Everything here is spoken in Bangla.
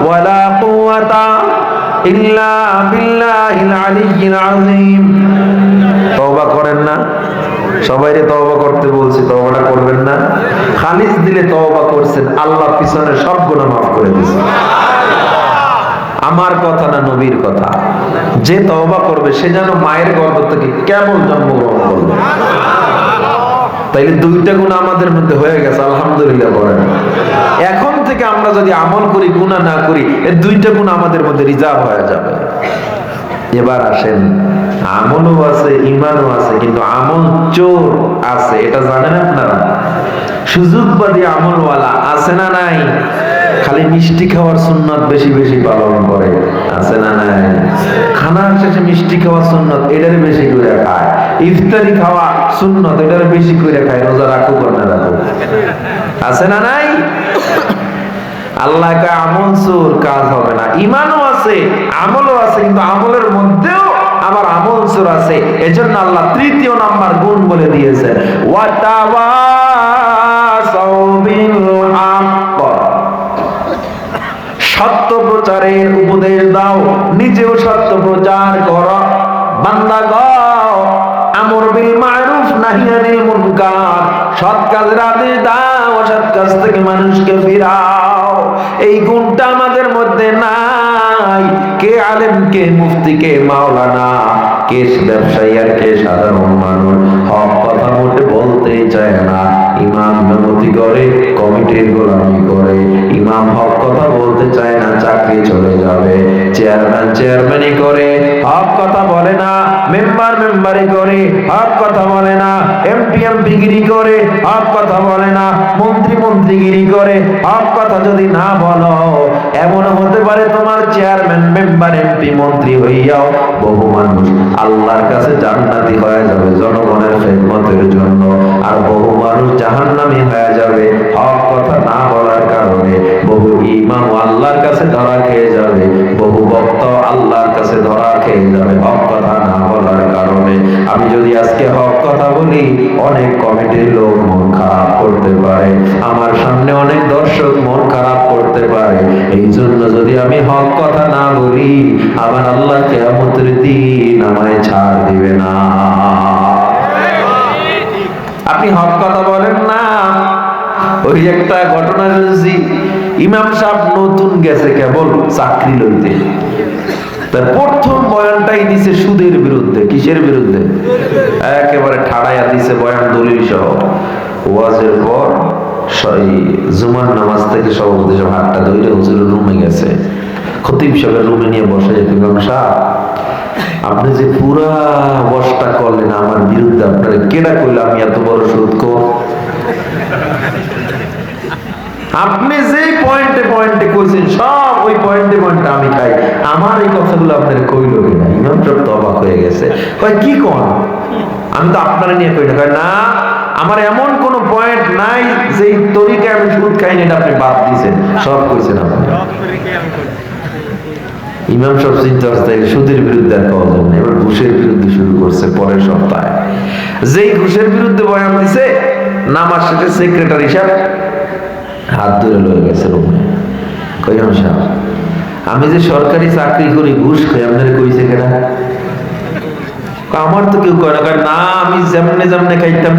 ওয়ালা কুওয়াতা ইল্লা বিল্লাহিল আলিয়্যিল আযীম। তওবা করেন না? সবাইরে তওবা করতে বলছি, তওবাটা করবেন না? খালিস দিলে তওবা করছেন, আল্লাহ পিছনে সব গুনাহ মাফ করে দিয়েছেন। আমার কথা না, নবীর কথা। যে তওবা করবে সে যেন মায়ের গর্ভ থেকে কেবল জন্মগ্রহণ করলো। তাইলে দুইটা গুনাহ আমাদের মধ্যে হয়ে গেছে, আলহামদুলিল্লাহ বলেন। এখন থেকে আমরা যদি আমল করি, গুনাহ না করি, এই দুইটা গুনাহ আমাদের মধ্যে রিজার্ভ হয়ে যাবে। এবার আসেন, আমলও আছে, ঈমানও আছে, কিন্তু আমল চোর আছে, এটা জানেন আপনারা? সুযোগবাদী আমলওয়ালা আছে না নাই? খালি মিষ্টি খাওয়ার সুন্নাত বেশি বেশি পালন করে, আছে না নাই? খানার শেষে মিষ্টি খাওয়ার সুন্নাত এটারে বেশি করে খায়, ইফতারি খাওয়া সুন্নাত এটারে বেশি করে খায়, রোজা রাখুক না রাখুক, আছে না নাই? আল্লাহ কয় আমল চোর, কাজ হবে না। ঈমানও আছে, আমলও আছে, কিন্তু আমলের মধ্যেও আবার আমল চোর আছে। এজন্য আল্লাহ তৃতীয় নাম্বার গুণ বলে দিয়েছে, ওয়াতাওয়াসাউ বিল হক, সত্য প্রচারের উপদেশ দাও, নিজেও সত্য প্রচার করো। বান্দাগণ, আমর বিল মারুফ নাহি আনিল মুনকার, সৎ কাজের আদেশ দাও, অসৎ কাজ থেকে মানুষকে ফিরাও। এই গুণটা আমাদের মধ্যে নাই। কে আলেম, কে মুফতি, কে মাওলানা, কে ব্যবসায়ী আর কে সাধারণ মানুষ হক কথা মোটে বলতেই চায় না। ইমাম ইমামতি করে, কমিটির গোলামি করে, ইমাম হক কথা বলতে চায় না, চাকরি চলে যাবে। চেয়ারম্যান চেয়ারম্যানই করে, হক কথা বলে না। মেম্বার মেম্বারি করে, হক কথা বলে না। এমপি এমপিগিরি করে, হক কথা বলে না। মন্ত্রী মন্ত্রীগিরি করে, হক কথা যদি না বলো, এমন হতে পারে তোমার চেয়ারম্যান মেম্বার এমপি মন্ত্রী হইয়াও বহু মানুষ আল্লাহর কাছে জান্নাতি হয়ে যাবে জনগণের খেদমতের জন্য, আর বহু মানুষ জাহান্নামী হয়ে যাবে হক কথা না বলার কারণে। বহু ইমাম আল্লাহর কাছে ধরা খেয়ে যাবে, বহু ভক্ত আল্লাহর কাছে ধরা খেয়ে যাবে হক কথা না বলার কারণে। আমি যদি আজকে হক কথা বলি, অনেক কমিটির লোক মন খারাপ করতে পারে, আমার সামনে অনেক দর্শক মন খারাপ করতে পারে। এই জন্য যদি আমি হক কথা না বলি, আবার আল্লাহ কিয়ামতের দিন আমায় ছাড় দিবে না। আপনি হক কথা বলেন না। ওই একটা ঘটনা শুনছি, ইমাম সাহেব নতুন গেছে কেবল চাকরি লইতে, তার প্রথম বয়ানটাই দিছে সুদের বিরুদ্ধে। কিসের বিরুদ্ধে? একেবারে ঠাড়াইয়া দিছে বয়ান দলিল সহ। ওয়াজের পর জুমার নামাজ থেকে সভাপতি সব হাতটা ধরে হুজুরের রুমে গেছে, খতিব সাহেবের রুমে নিয়ে বসে, ইমাম সাহেব আপনি যে পুরা বসটা করলেন আমার বিরুদ্ধে, আপনার কেডা কইল আমি এত বড় সুদখোর? আপনি যে পয়েন্টে পয়েন্টে কইছেন সব ওই পয়েন্টে পয়েন্টে আমি খাই, আমার এই কথাগুলো আপনার কইল কিনা? ইমাম সাহেব তো অবাক হয়ে গেছে, কয় কি কোন? আমি তো আপনারা নিয়ে কই না। কয় না, আমার এমন কোন পয়েন্ট নাই যে তরিকায় আমি সুদ খাই না, এটা আপনি বাদ দিয়েছেন, সব কইছেন আপনি। ইমাম সাহেব চিন্তা করতে সুদের বিরুদ্ধে আর পাওয়া যাবে না, এবার ঘুষের বিরুদ্ধে শুরু করছে পরের সপ্তাহে। যেই ঘুষের বিরুদ্ধে বয়ান দিছে, নামাজ শেষে সেক্রেটারি সাহেব হাত ধরে লয়ে গেছে রুমে। কই ইমাম সাহেব, আমি যে সরকারি চাকরি করি, ঘুষ খাই, আপনারা কইছে কেনা? আমার তো কেউ কয় না। আমি যেমনে যেমনে খাইতাম